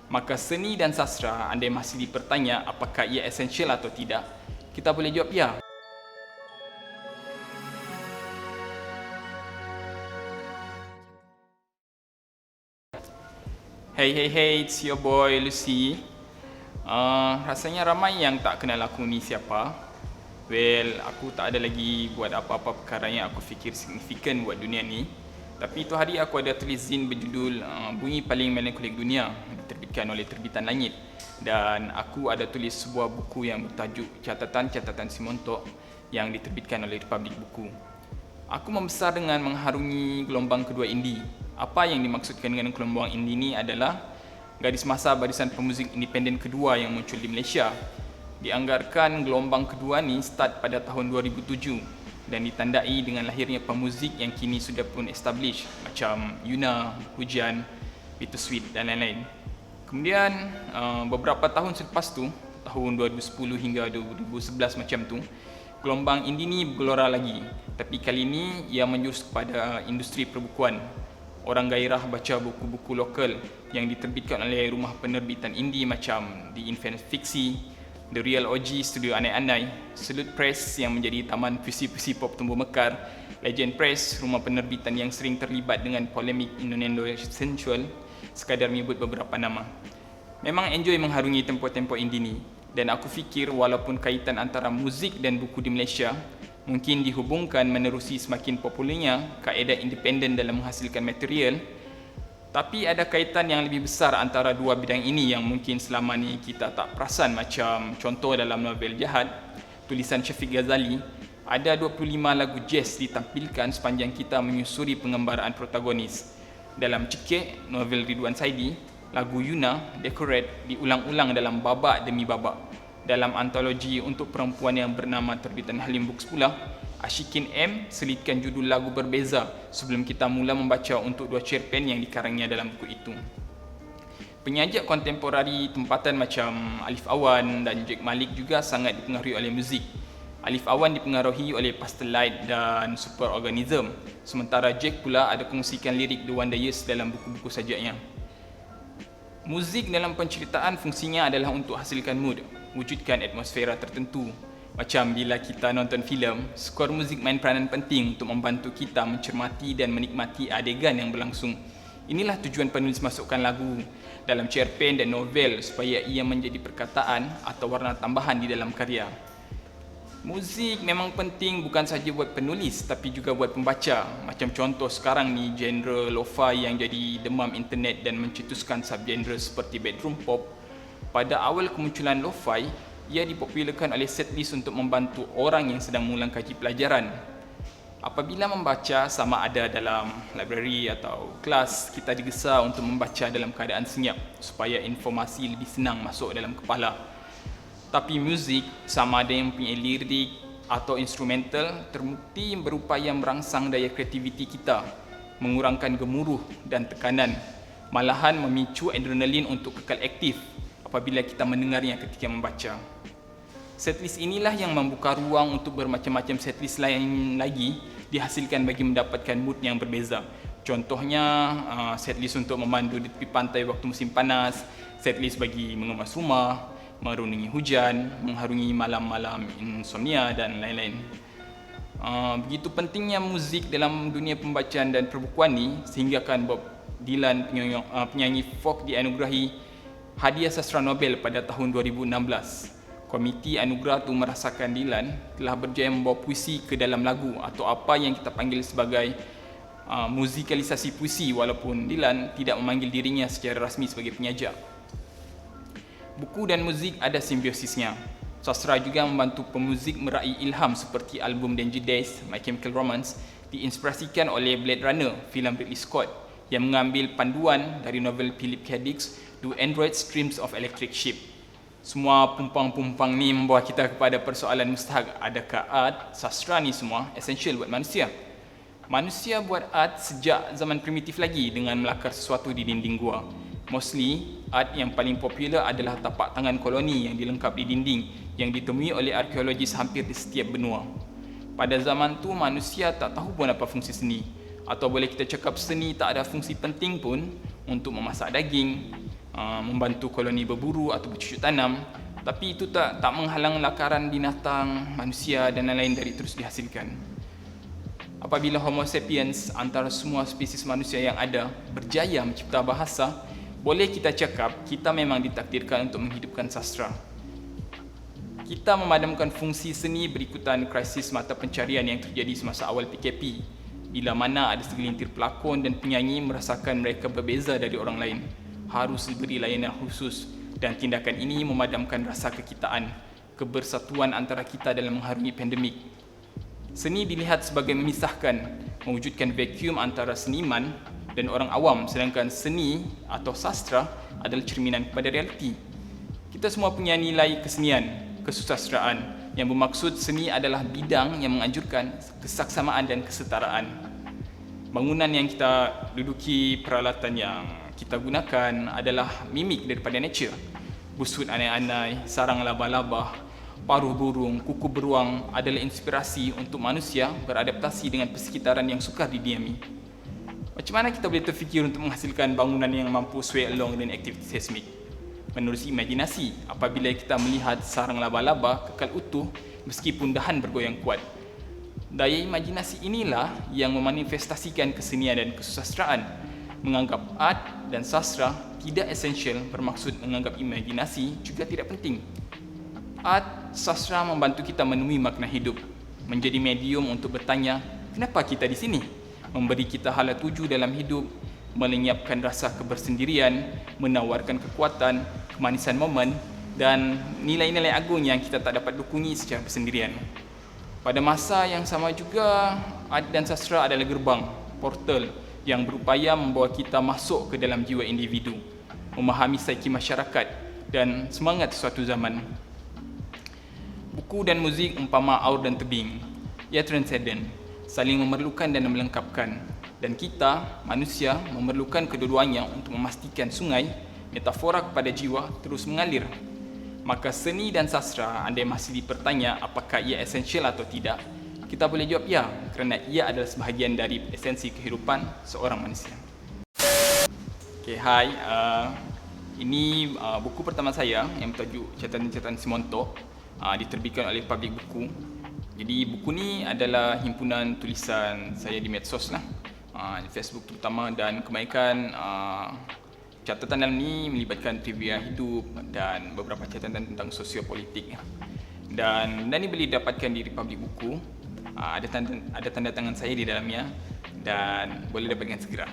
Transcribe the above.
Maka seni dan sastra andai masih dipertanya apakah ia esensial atau tidak, kita boleh jawab ya. Hey, it's your boy Lucy. Rasanya ramai yang tak kenal aku ni siapa. Well, aku tak ada lagi buat apa-apa perkara yang aku fikir signifikan buat dunia ni. Tapi tu hari aku ada tulis zin berjudul Bunyi Paling Melankolik Dunia, diterbitkan oleh Terbitan Langit. Dan aku ada tulis sebuah buku yang bertajuk Catatan-Catatan Simontok yang diterbitkan oleh Republik Buku. Aku membesar dengan mengharungi gelombang kedua indie. Apa yang dimaksudkan dengan gelombang indie ni adalah garis masa barisan pemuzik independen kedua yang muncul di Malaysia. Dianggarkan gelombang kedua ni start pada tahun 2007 dan ditandai dengan lahirnya pemuzik yang kini sudah pun established macam Yuna, Hujan, Bittersweet dan lain-lain. Kemudian beberapa tahun selepas tu, tahun 2010 hingga 2011 macam tu, gelombang indie ni bergelora lagi, tapi kali ini ia menjurus kepada industri perbukuan. Orang gairah baca buku-buku lokal yang diterbitkan oleh rumah penerbitan indie macam The Infinite Fiksi, The Real OG Studio Anai-Anai, Salute Press yang menjadi taman puisi-puisi pop tumbuh mekar, Legend Press, rumah penerbitan yang sering terlibat dengan polemik Indonesian sensual, sekadar menyebut beberapa nama. Memang enjoy mengharungi tempoh-tempoh indie ni. Dan aku fikir walaupun kaitan antara muzik dan buku di Malaysia mungkin dihubungkan menerusi semakin popularnya kaedah independen dalam menghasilkan material, tapi ada kaitan yang lebih besar antara dua bidang ini yang mungkin selama ni kita tak perasan. Macam contoh dalam novel Jahat, tulisan Syafiq Ghazali, ada 25 lagu jazz ditampilkan sepanjang kita menyusuri pengembaraan protagonis. Dalam Cekik, novel Ridwan Saidi, lagu Yuna, Decorate diulang-ulang dalam babak demi babak. Dalam antologi untuk perempuan yang bernama Terbitan Halim Books pula, Ashikin M selitkan judul lagu berbeza sebelum kita mula membaca untuk dua cerpen yang dikarangnya dalam buku itu. Penyajak kontemporari tempatan macam Alif Awan dan Jack Malik juga sangat dipengaruhi oleh muzik. Alif Awan dipengaruhi oleh Pastelite dan Superorganism, sementara Jack pula ada kongsikan lirik The Wonder Years dalam buku-buku sajaknya. Muzik dalam penceritaan fungsinya adalah untuk hasilkan mood, wujudkan atmosfera tertentu. Macam bila kita nonton filem, skor muzik main peranan penting untuk membantu kita mencermati dan menikmati adegan yang berlangsung. Inilah tujuan penulis masukkan lagu dalam cerpen dan novel supaya ia menjadi perkataan atau warna tambahan di dalam karya. Muzik memang penting bukan sahaja buat penulis tapi juga buat pembaca. Macam contoh sekarang ni genre lo-fi yang jadi demam internet dan mencetuskan subgenre seperti bedroom pop. Pada awal kemunculan lo-fi, ia dipopularkan oleh setlist untuk membantu orang yang sedang mengulang kaji pelajaran. Apabila membaca sama ada dalam library atau kelas, kita digesa untuk membaca dalam keadaan senyap supaya informasi lebih senang masuk dalam kepala. Tapi muzik, sama ada yang punya lirik atau instrumental, terbukti berupaya merangsang daya kreativiti kita, mengurangkan gemuruh dan tekanan, malahan memicu adrenalin untuk kekal aktif apabila kita mendengarnya ketika membaca. Setlist inilah yang membuka ruang untuk bermacam-macam setlist lain lagi dihasilkan bagi mendapatkan mood yang berbeza. Contohnya setlist untuk memandu di tepi pantai waktu musim panas, setlist bagi mengemas rumah, merunungi hujan, mengharungi malam-malam insomnia dan lain-lain. Begitu pentingnya muzik dalam dunia pembacaan dan perbukuan ni sehinggakan Bob Dylan, penyanyi folk, dianugerahi hadiah sastra Nobel pada tahun 2016. Komiti anugerah itu merasakan Dylan telah berjaya membawa puisi ke dalam lagu atau apa yang kita panggil sebagai musikalisasi puisi, walaupun Dylan tidak memanggil dirinya secara rasmi sebagai penyajak. Buku dan muzik ada simbiosisnya. Sastra juga membantu pemuzik meraih ilham seperti album Danger Days, My Chemical Romance diinspirasikan oleh Blade Runner, filem Ridley Scott yang mengambil panduan dari novel Philip K. Dick's Do Androids Dreams of Electric Sheep. Semua pumpang-pumpang ni membawa kita kepada persoalan mustahak, adakah art, sastra ni semua esensial buat manusia? Manusia buat art sejak zaman primitif lagi dengan melakar sesuatu di dinding gua. Mostly, art yang paling popular adalah tapak tangan koloni yang dilengkap di dinding yang ditemui oleh arkeologis hampir di setiap benua. Pada zaman tu, manusia tak tahu pun apa fungsi seni. Atau boleh kita cakap seni tak ada fungsi penting pun untuk memasak daging, membantu koloni berburu atau bercucuk tanam, tapi itu tak menghalang lakaran binatang, manusia dan lain-lain dari terus dihasilkan. Apabila Homo sapiens antara semua spesies manusia yang ada berjaya mencipta bahasa, boleh kita cakap kita memang ditakdirkan untuk menghidupkan sastra. Kita memadamkan fungsi seni berikutan krisis mata pencarian yang terjadi semasa awal PKP, bila mana ada segelintir pelakon dan penyanyi merasakan mereka berbeza dari orang lain, harus diberi layanan khusus, dan tindakan ini memadamkan rasa kekitaan, kebersatuan antara kita dalam mengharungi pandemik. Seni dilihat sebagai memisahkan, mewujudkan vacuum antara seniman dan orang awam, sedangkan seni atau sastra adalah cerminan kepada realiti. Kita semua punya nilai kesenian, kesusastraan, yang bermaksud seni adalah bidang yang menganjurkan kesaksamaan dan kesetaraan. Bangunan yang kita duduki, peralatan yang kita gunakan adalah mimik daripada nature. Busut anai-anai, sarang laba-laba, paruh burung, kuku beruang adalah inspirasi untuk manusia beradaptasi dengan persekitaran yang sukar didiami. Macam mana kita boleh terfikir untuk menghasilkan bangunan yang mampu sway along dengan aktiviti seismik? Menerusi imajinasi, apabila kita melihat sarang laba-laba kekal utuh meskipun dahan bergoyang kuat. Daya imajinasi inilah yang memanifestasikan kesenian dan kesusastraan. Menganggap art dan sastra tidak esensial bermaksud menganggap imajinasi juga tidak penting. Art, sastra membantu kita menemui makna hidup, menjadi medium untuk bertanya, kenapa kita di sini? Memberi kita hala tuju dalam hidup, melenyapkan rasa kebersendirian, menawarkan kekuatan, kemanisan momen dan nilai-nilai agung yang kita tak dapat dukungi secara bersendirian. Pada masa yang sama juga, art dan sastra adalah gerbang, portal yang berupaya membawa kita masuk ke dalam jiwa individu, memahami psiki masyarakat dan semangat suatu zaman. Buku dan muzik umpama aur dan tebing, ia transcendent, saling memerlukan dan melengkapkan. Dan kita, manusia, memerlukan kedua-duanya untuk memastikan sungai, metafora kepada jiwa, terus mengalir. Maka seni dan sastra, andai masih dipertanya apakah ia esensial atau tidak, kita boleh jawab ya, kerana ia adalah sebahagian dari esensi kehidupan seorang manusia. Okay, hai. Ini buku pertama saya yang bertajuk Catatan-Catatan Simontok, diterbitkan oleh Public Buku. Jadi buku ni adalah himpunan tulisan saya di medsos lah, di Facebook terutama, dan kebanyakan catatan dalam ni melibatkan trivia hidup dan beberapa catatan tentang sosiopolitik. Dan ni boleh dapatkan di Republic Buku. Ada tanda tangan saya di dalamnya dan boleh dapatkan segera.